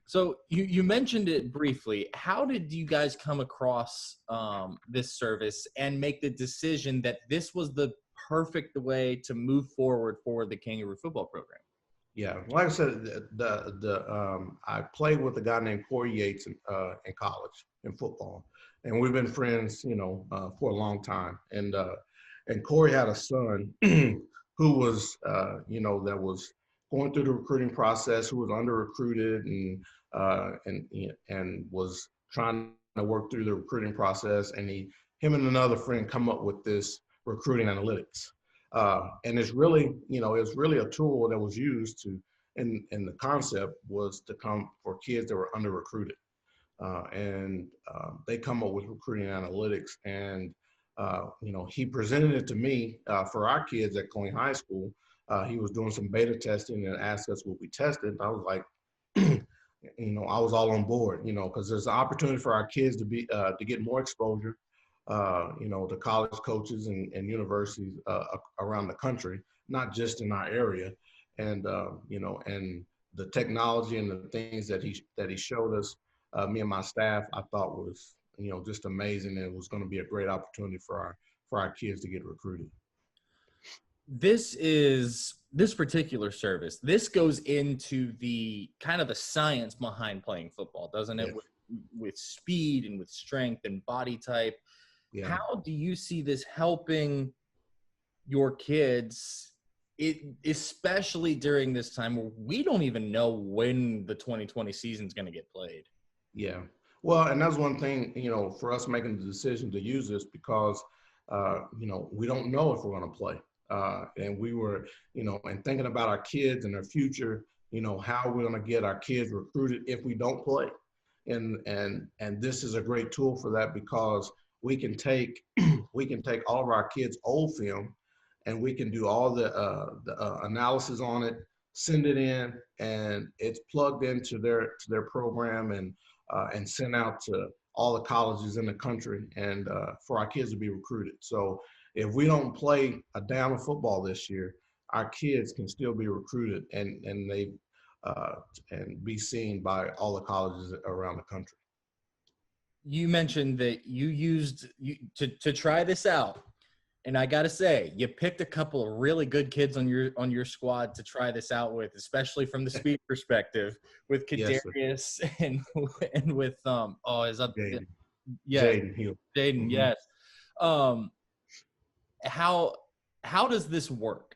So you mentioned it briefly. How did you guys come across this service and make the decision that this was the perfect way to move forward for the Kangaroo football program? Yeah, like I said, I played with a guy named Corey Yates in college in football, and we've been friends, for a long time. And Corey had a son who was, that was going through the recruiting process, who was under recruited and was trying to work through the recruiting process. And him and another friend come up with this recruiting analytics. And it's really a tool that was used and the concept was to come for kids that were under recruited. They come up with recruiting analytics. And, he presented it to me for our kids at Killeen High School. He was doing some beta testing and asked us what we tested. I was like, I was all on board, because there's an opportunity for our kids to get more exposure, to college coaches and universities around the country, not just in our area. And and the technology and the things that he showed us, me and my staff, I thought was just amazing, and it was going to be a great opportunity for our kids to get recruited. This particular service. This goes into the kind of the science behind playing football, doesn't it? Yes. With speed and with strength and body type. Yeah. How do you see this helping your kids, especially during this time where we don't even know when the 2020 season is going to get played? Yeah. Well, and that's one thing, for us making the decision to use this because, we don't know if we're going to play. And we were, and thinking about our kids and their future, how we're going to get our kids recruited if we don't play. And this is a great tool for that because we can take all of our kids' old film and we can do all the analysis on it, send it in, and it's plugged into their program and sent out to all the colleges in the country and for our kids to be recruited. So if we don't play a down of football this year, our kids can still be recruited and be seen by all the colleges around the country. You mentioned that you used to try this out. And I got to say, you picked a couple of really good kids on your squad to try this out with, especially from the speed perspective, with Kadarius Yes, and with Jaden. yeah, Jaden Hill. Jaden, Mm-hmm. yes. How does this work?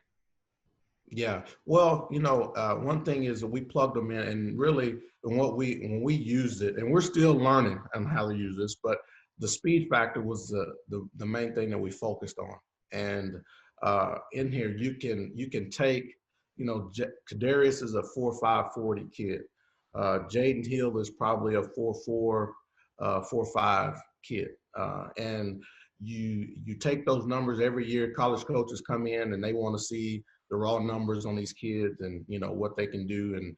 Yeah. Well, one thing is that we plugged them in, and really, when we used it, and we're still learning on how to use this, but the speed factor was the main thing that we focused on. And in here, you can take, Kadarius is a 4.5 40 kid. Jaden Hill is probably a 4.4, 4.5 kid. And you take those numbers every year. College coaches come in and they want to see the raw numbers on these kids and what they can do and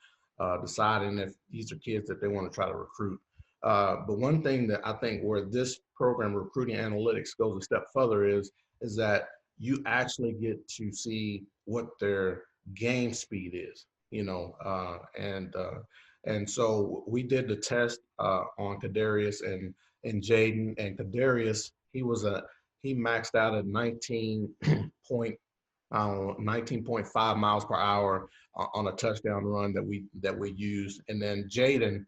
deciding if these are kids that they want to try to recruit. But one thing that I think where this program, Recruiting Analytics, goes a step further is that you actually get to see what their game speed is, and so we did the test on Kadarius and Jaden. And Kadarius, he maxed out at 19.5 miles per hour on a touchdown run that we used. And then Jaden,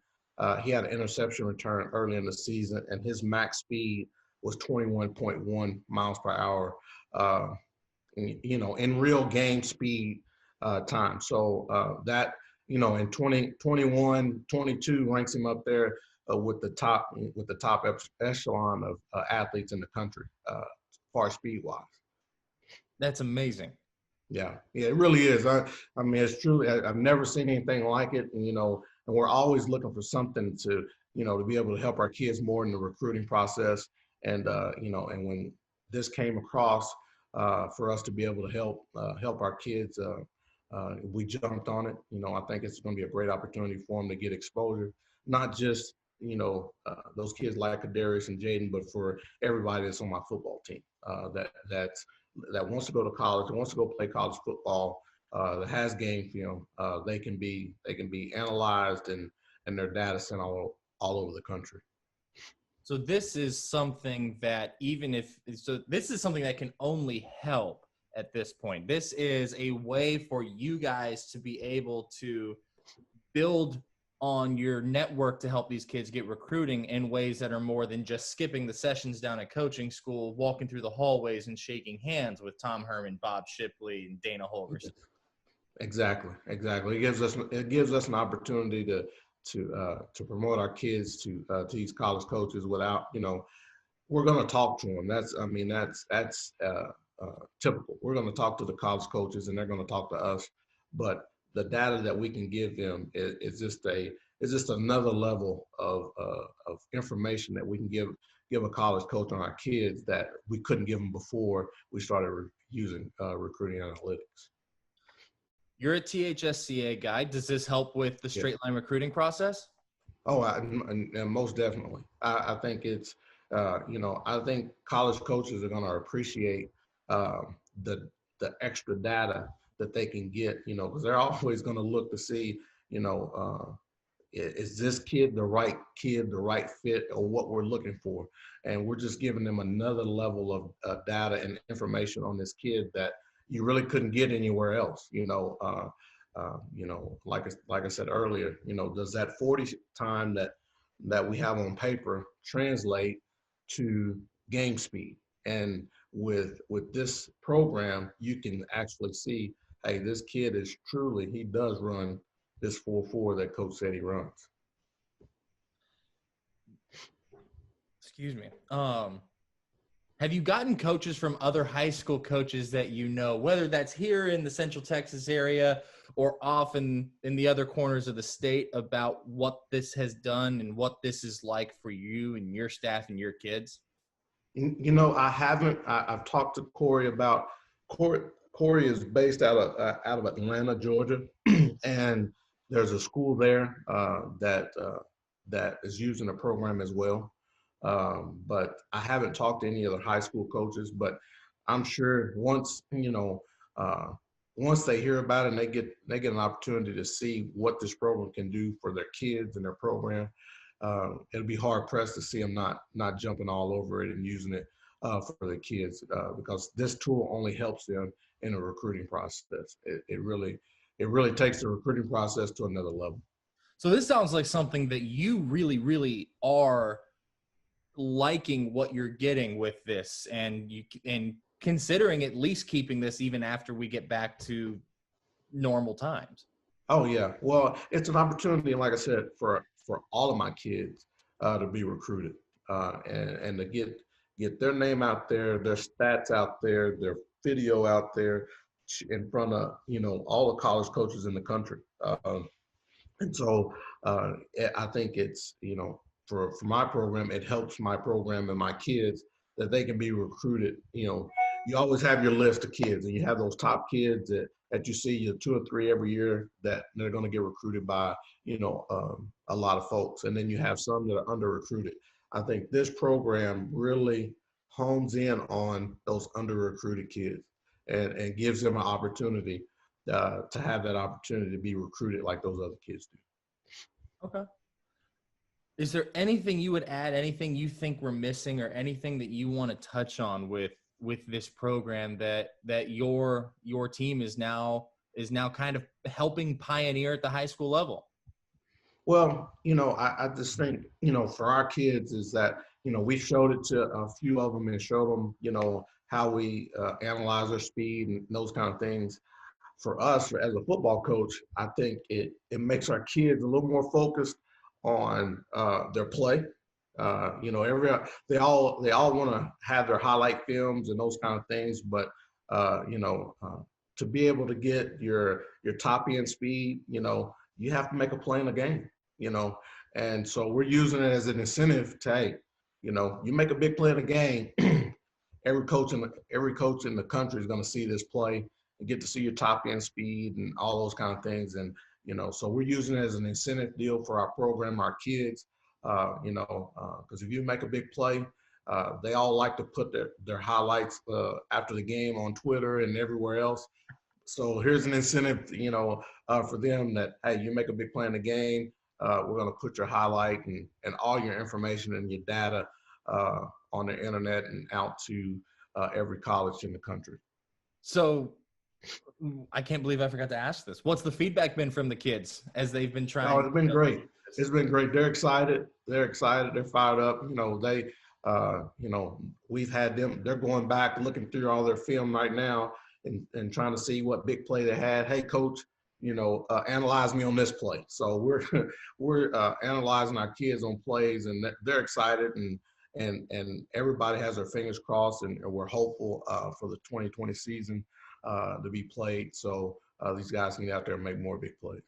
he had an interception return early in the season, and his max speed was 21.1 miles per hour, in real game speed time. So that, in 2021, 22 ranks him up there with the top echelon of athletes in the country, as far as speed wise. That's amazing. Yeah, it really is. I mean, it's truly, I've never seen anything like it. And we're always looking for something to be able to help our kids more in the recruiting process. And and when this came across for us to be able to help our kids, we jumped on it. I think it's going to be a great opportunity for them to get exposure, not just those kids like Kadarius and Jaden, but for everybody that's on my football team that wants to go to college, wants to go play college football, that has game film. They can be analyzed and and their data sent all over the country. So this is something that this is something that can only help at this point. This is a way for you guys to be able to build on your network to help these kids get recruiting in ways that are more than just skipping the sessions down at coaching school, walking through the hallways and shaking hands with Tom Herman, Bob Shipley, and Dana Holgerson. Exactly. It gives us an opportunity to promote our kids to these college coaches without, we're going to talk to them. That's typical. We're going to talk to the college coaches and they're going to talk to us, but the data that we can give them is just another level of information that we can give a college coach on our kids that we couldn't give them before we started using recruiting analytics. You're a THSCA guy. Does this help with the straight line recruiting process? Oh, most definitely. I think it's, I think college coaches are going to appreciate the extra data that they can get, because they're always going to look to see, is this kid the right fit, or what we're looking for? And we're just giving them another level of data and information on this kid that you really couldn't get anywhere else. Like I said earlier, does that 40 time that we have on paper translate to game speed? And with this program, you can actually see, hey, this kid he does run this 4.4 that coach said he runs. Excuse me. Have you gotten coaches from other high school coaches that whether that's here in the Central Texas area or off in the other corners of the state, about what this has done and what this is like for you and your staff and your kids? I haven't. I've talked to Corey about Corey is based out of Atlanta, Georgia, and there's a school there that is using the program as well. But I haven't talked to any other high school coaches, but I'm sure once they hear about it and they get an opportunity to see what this program can do for their kids and their program, it'll be hard pressed to see them not jumping all over it and using it for the kids, because this tool only helps them in the recruiting process. It really takes the recruiting process to another level. So this sounds like something that you really, really are liking what you're getting with this, and considering at least keeping this even after we get back to normal times. Oh yeah, well, it's an opportunity, like I said, for all of my kids to be recruited and to get their name out there, their stats out there, their video out there in front of all the college coaches in the country. And so I think it's for my program, it helps my program and my kids that they can be recruited. You always have your list of kids, and you have those top kids that you see 2 or 3 every year that they're going to get recruited by a lot of folks, and then you have some that are under recruited. I think this program really hones in on those under recruited kids and gives them an opportunity to have that opportunity to be recruited like those other kids do. Okay. Is there anything you would add, anything you think we're missing, or anything that you want to touch on with this program that your team is now kind of helping pioneer at the high school level? Well, I just think, for our kids is that, we showed it to a few of them and showed them, how we analyze their speed and those kind of things. For us, as a football coach, I think it makes our kids a little more focused on their play. They all want to have their highlight films and those kind of things, but to be able to get your top end speed, you have to make a play in a game, and so we're using it as an incentive to, hey, you make a big play in a game, every coach in the country is going to see this play and get to see your top end speed and all those kind of things. And, so we're using it as an incentive deal for our program, our kids, because if you make a big play, they all like to put their highlights after the game on Twitter and everywhere else. So here's an incentive, for them that, hey, you make a big play in the game, we're going to put your highlight and all your information and your data on the internet and out to every college in the country. So I can't believe I forgot to ask this. What's the feedback been from the kids as they've been trying? Oh, it's been great. It's been great. They're excited. They're excited. They're fired up. We've had them. They're going back, looking through all their film right now, and trying to see what big play they had. Hey, coach, analyze me on this play. So we're analyzing our kids on plays, and they're excited, and everybody has their fingers crossed, and we're hopeful for the 2020 season to be played. So these guys can get out there and make more big plays.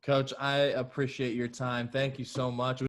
Coach, I appreciate your time. Thank you so much.